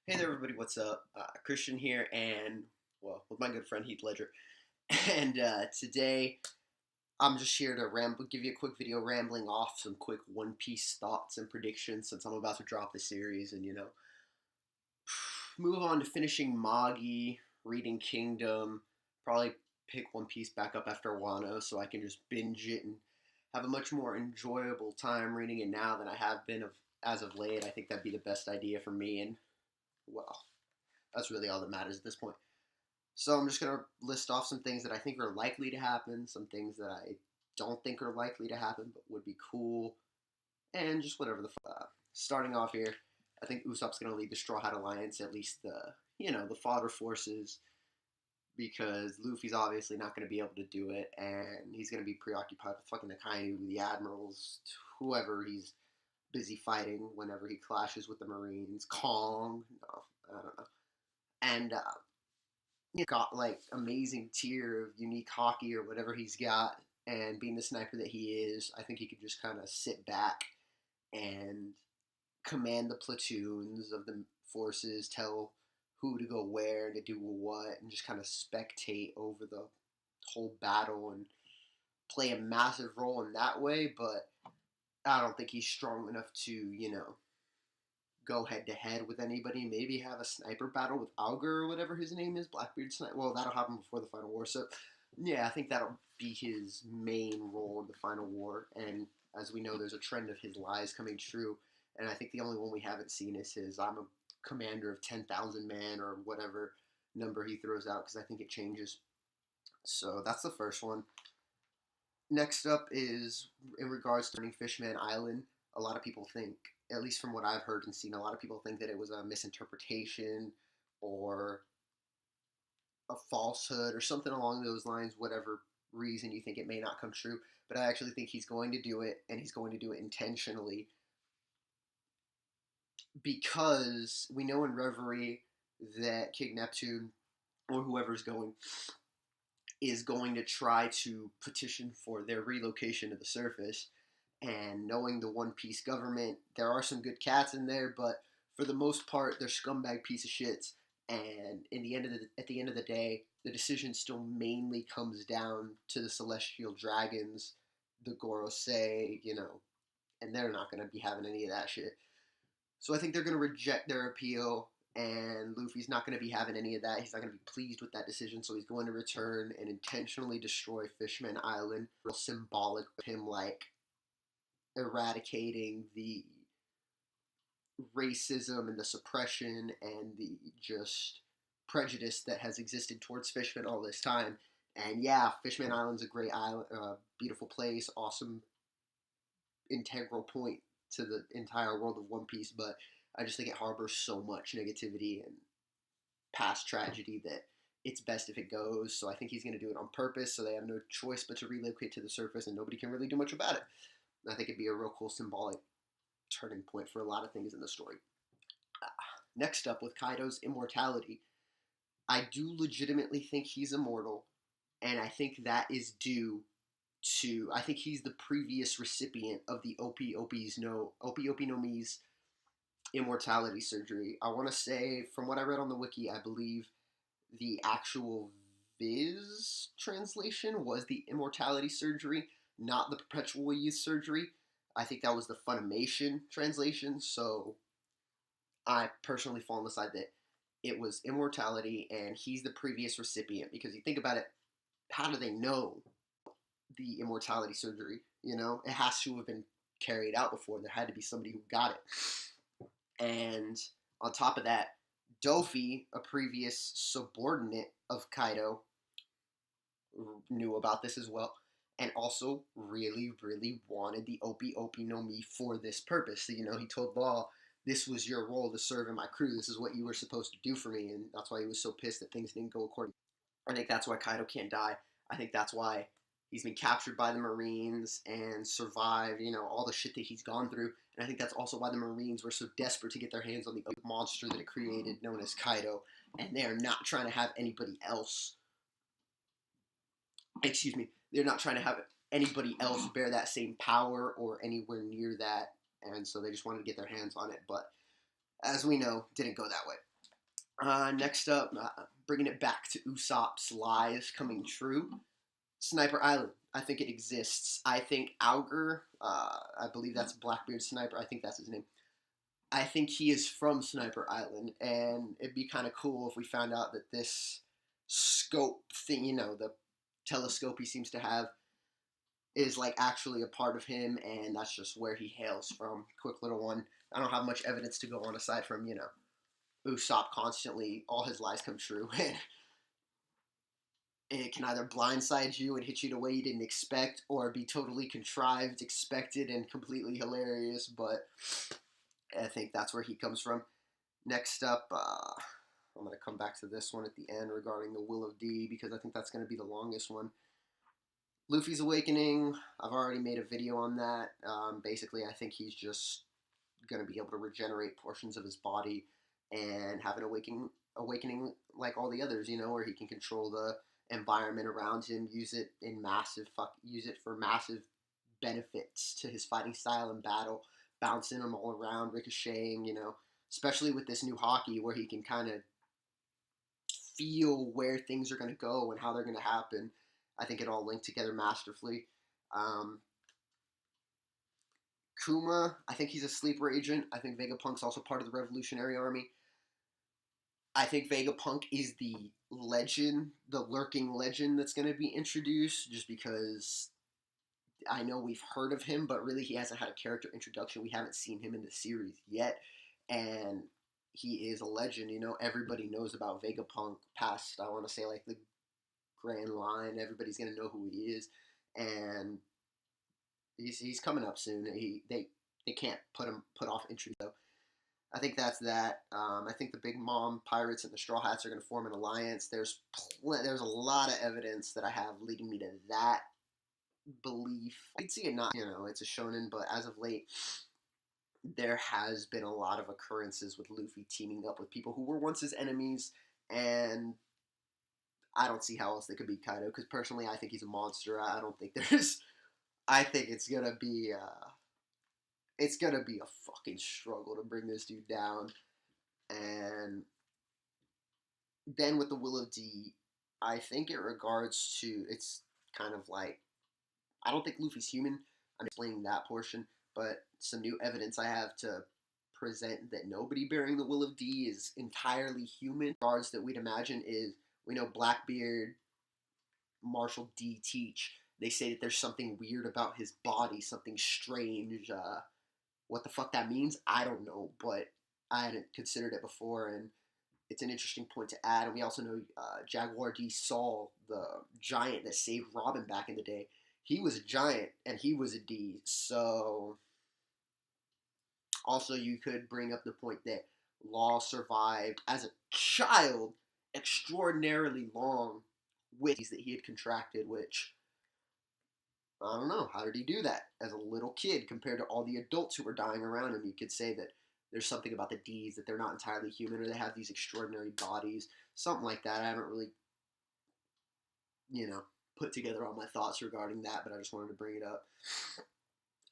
Hey there, everybody. What's up? Christian here, and well, with my good friend Heath Ledger. And today, I'm just here to give you a quick video rambling off some quick One Piece thoughts and predictions since I'm about to drop the series, and move on to finishing Magi, reading Kingdom, probably pick One Piece back up after Wano so I can just binge it and have a much more enjoyable time reading it now than I have been as of late. I think that'd be the best idea for me, and well, that's really all that matters at this point. So I'm just going to list off some things that I think are likely to happen, some things that I don't think are likely to happen but would be cool, and just whatever starting off here, I think Usopp's going to lead the Straw Hat Alliance, at least the fodder forces, because Luffy's obviously not going to be able to do it, and he's going to be preoccupied with fucking the Kainu, the admirals, whoever he's busy fighting whenever he clashes with the Marines. Kong, no, I don't know. And got like amazing tier of unique hockey or whatever he's got, and being the sniper that he is, I think he could just kind of sit back and command the platoons of the forces, tell who to go where and to do what, and just kind of spectate over the whole battle and play a massive role in that way. But I don't think he's strong enough to, go head to head with anybody. Maybe have a sniper battle with Augur or whatever his name is, Blackbeard Knight. Well, that'll happen before the final war. So, yeah, I think that'll be his main role in the final war. And as we know, there's a trend of his lies coming true. And I think the only one we haven't seen is his "I'm a commander of 10,000 men" or whatever number he throws out, because I think it changes. So that's the first one. Next up is in regards to Fishman Island. A lot of people think, at least from what I've heard and seen, a lot of people think that it was a misinterpretation or a falsehood or something along those lines, whatever reason you think it may not come true. But I actually think he's going to do it, and he's going to do it intentionally, because we know in Reverie that King Neptune, or whoever's going, is going to try to petition for their relocation to the surface. And knowing the One Piece government, there are some good cats in there, but for the most part, they're scumbag piece of shits. And at the end of the day, the decision still mainly comes down to the Celestial Dragons, the Gorosei, and they're not going to be having any of that shit. So I think they're going to reject their appeal, and Luffy's not going to be having any of that. He's not going to be pleased with that decision, so he's going to return and intentionally destroy Fishman Island. Real symbolic of him, like, eradicating the racism and the suppression and the just prejudice that has existed towards Fishman all this time. And yeah, Fishman Island's a great island, beautiful place, awesome, integral point to the entire world of One Piece, but I just think it harbors so much negativity and past tragedy that it's best if it goes. So I think he's going to do it on purpose, so they have no choice but to relocate to the surface, and nobody can really do much about it. I think it'd be a real cool symbolic turning point for a lot of things in the story. Next up, with Kaito's immortality, I do legitimately think he's immortal, and I think that is due to, I think he's the previous recipient of the Opi Opi no Mi's immortality surgery. I want to say, from what I read on the wiki, I believe the actual Viz translation was the immortality surgery, not the perpetual youth surgery. I think that was the Funimation translation. So I personally fall on the side that it was immortality, and he's the previous recipient. Because you think about it, how do they know the immortality surgery? It has to have been carried out before. There had to be somebody who got it. And on top of that, Dofi, a previous subordinate of Kaito, knew about this as well, and also really, really wanted the Opi Opi no Mi for this purpose. So, he told Law, this was your role to serve in my crew. This is what you were supposed to do for me, and that's why he was so pissed that things didn't go according. I think that's why Kaito can't die. I think that's why he's been captured by the Marines and survived, all the shit that he's gone through. And I think that's also why the Marines were so desperate to get their hands on the monster that it created, known as Kaito. And they are not trying to have anybody else, they're not trying to have anybody else bear that same power or anywhere near that. And so they just wanted to get their hands on it. But as we know, didn't go that way. Next up, bringing it back to Usopp's lies coming true. Sniper Island. I think it exists. I think Augur, I believe that's Blackbeard Sniper. I think that's his name. I think he is from Sniper Island, and it'd be kind of cool if we found out that this scope thing, the telescope he seems to have, is like actually a part of him, and that's just where he hails from. Quick little one. I don't have much evidence to go on aside from Usopp constantly all his lies come true, and it can either blindside you and hit you the way you didn't expect, or be totally contrived, expected, and completely hilarious. But I think that's where he comes from. Next up, I'm going to come back to this one at the end regarding the Will of D, because I think that's going to be the longest one. Luffy's awakening, I've already made a video on that. Basically, I think he's just going to be able to regenerate portions of his body and have an awakening like all the others, where he can control the environment around him, use it for massive benefits to his fighting style in battle, bouncing him all around, ricocheting, especially with this new hockey where he can kind of feel where things are going to go and how they're going to happen. I think it all linked together masterfully. Kuma, I think he's a sleeper agent. I think Vegapunk's also part of the Revolutionary Army. I think Vegapunk is the legend, the lurking legend that's going to be introduced, just because I know we've heard of him, but really he hasn't had a character introduction. We haven't seen him in the series yet, and he is a legend. Everybody knows about Vegapunk past, I want to say, like the Grand Line. Everybody's going to know who he is, and he's coming up soon. They can't put off introducing. So I think that's that. I think the Big Mom Pirates and the Straw Hats are going to form an alliance. There's a lot of evidence that I have leading me to that belief. I can see it not, it's a shonen, but as of late, there has been a lot of occurrences with Luffy teaming up with people who were once his enemies, and I don't see how else they could beat Kaito, because personally I think he's a monster. I don't think I think it's gonna be a fucking struggle to bring this dude down. And then with the Will of D, I think it regards to, it's kind of like, I don't think Luffy's human. I'm explaining that portion, but some new evidence I have to present that nobody bearing the Will of D is entirely human. Regards that we'd imagine is, we know Blackbeard, Marshall D teach. They say that there's something weird about his body, something strange. What the fuck that means, I don't know, but I hadn't considered it before, and it's an interesting point to add. And we also know Jaguar D Saul, the giant that saved Robin back in the day. He was a giant, and he was a D. So, also you could bring up the point that Law survived as a child extraordinarily long with that he had contracted, which, I don't know, how did he do that as a little kid compared to all the adults who were dying around him? You could say that there's something about the D's, that they're not entirely human, or they have these extraordinary bodies, something like that. I haven't really, put together all my thoughts regarding that, but I just wanted to bring it up.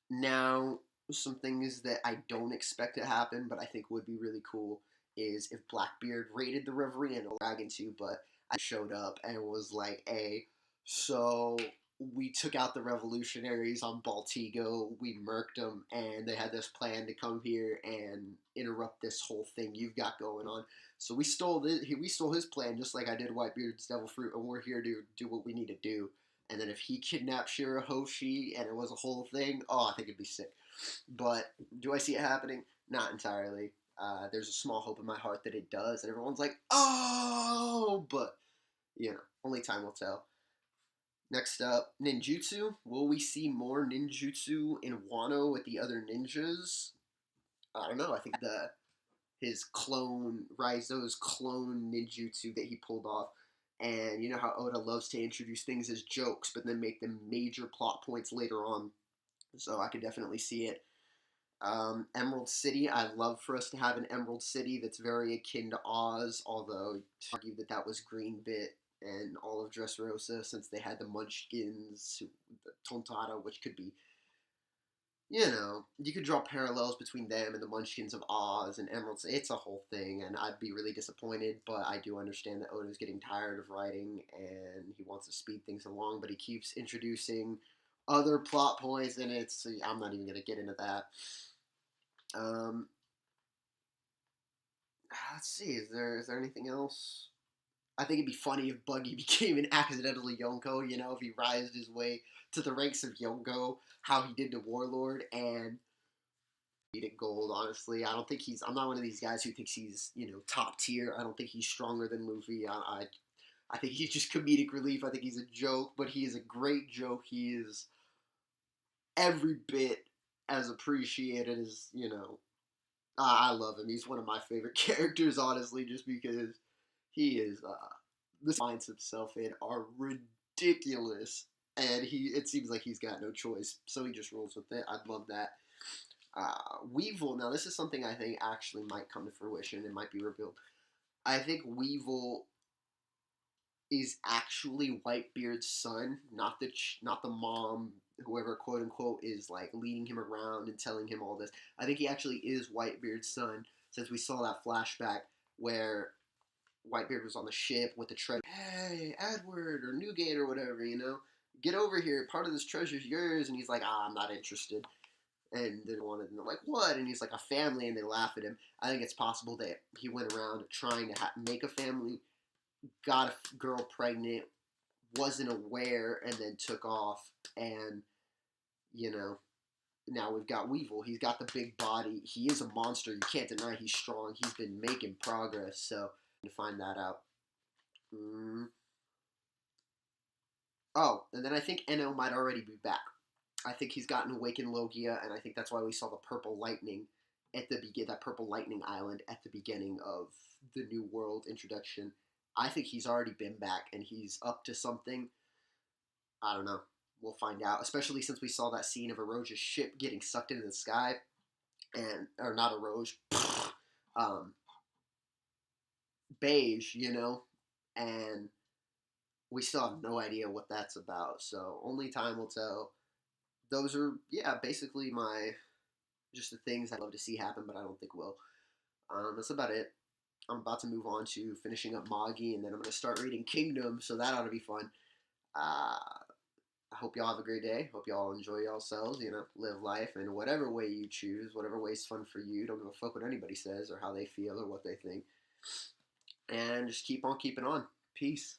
Now, some things that I don't expect to happen, but I think would be really cool, is if Blackbeard raided the Reverie, and Dragon too, but I showed up and was like, hey, so we took out the revolutionaries on Baltigo, we murked them, and they had this plan to come here and interrupt this whole thing you've got going on. So we stole his plan, just like I did Whitebeard's Devil Fruit, and we're here to do what we need to do. And then if he kidnapped Shirahoshi and it was a whole thing, I think it'd be sick. But do I see it happening? Not entirely. There's a small hope in my heart that it does, and everyone's like, oh, but, only time will tell. Next up, ninjutsu. Will we see more ninjutsu in Wano with the other ninjas? I don't know. I think his clone, Raizo's clone ninjutsu that he pulled off. And you know how Oda loves to introduce things as jokes, but then make them major plot points later on. So I could definitely see it. Emerald City. I'd love for us to have an Emerald City that's very akin to Oz, although I argue that was Greenbit and all of Dressrosa, since they had the Munchkins, the Tontara, which could be you know, you could draw parallels between them and the Munchkins of Oz and Emeralds. It's a whole thing, and I'd be really disappointed, but I do understand that Oda's getting tired of writing and he wants to speed things along, but he keeps introducing other plot points, and I'm not even going to get into that. Um, let's see, is there anything else? I think it'd be funny if Buggy became an accidental Yonko, you know, if he rised his way to the ranks of Yonko, how he did to Warlord, and beat it gold, honestly. I'm not one of these guys who thinks he's, you know, top tier. I don't think he's stronger than Luffy. I think he's just comedic relief. I think he's a joke, but he is a great joke. He is every bit as appreciated as, you know, I love him. He's one of my favorite characters, honestly, just because he is, the finds himself in are ridiculous. And it seems like he's got no choice, so he just rolls with it. I'd love that. Weevil, now this is something I think actually might come to fruition and might be revealed. I think Weevil is actually Whitebeard's son, not the mom, whoever quote unquote is like leading him around and telling him all this. I think he actually is Whitebeard's son, since we saw that flashback where Whitebeard was on the ship with the treasure. Hey, Edward or Newgate or whatever, you know, get over here. Part of this treasure's yours, and he's like, I'm not interested. And they wanted, and they're like, what? And he's like, a family, and they laugh at him. I think it's possible that he went around trying to make a family, got a girl pregnant, wasn't aware, and then took off. And, you know, now we've got Weevil. He's got the big body. He is a monster. You can't deny he's strong. He's been making progress. So, to find that out. Mm. Oh, and then I think Eno might already be back. I think he's gotten Awakened Logia, and I think that's why we saw the purple lightning at the that purple lightning island at the beginning of the New World introduction. I think he's already been back, and he's up to something. I don't know. We'll find out. Especially since we saw that scene of Eroge's ship getting sucked into the sky, and or not Eroge, um, Beige, you know, and we still have no idea what that's about. So only time will tell. Those are, yeah, basically my just the things I'd love to see happen, but I don't think will. That's about it. I'm about to move on to finishing up Magi, and then I'm going to start reading Kingdom, so that ought to be fun. I hope y'all have a great day. Hope y'all enjoy yourselves, you know, live life in whatever way you choose, whatever way is fun for you. Don't give a fuck what anybody says or how they feel or what they think. And just keep on keeping on. Peace.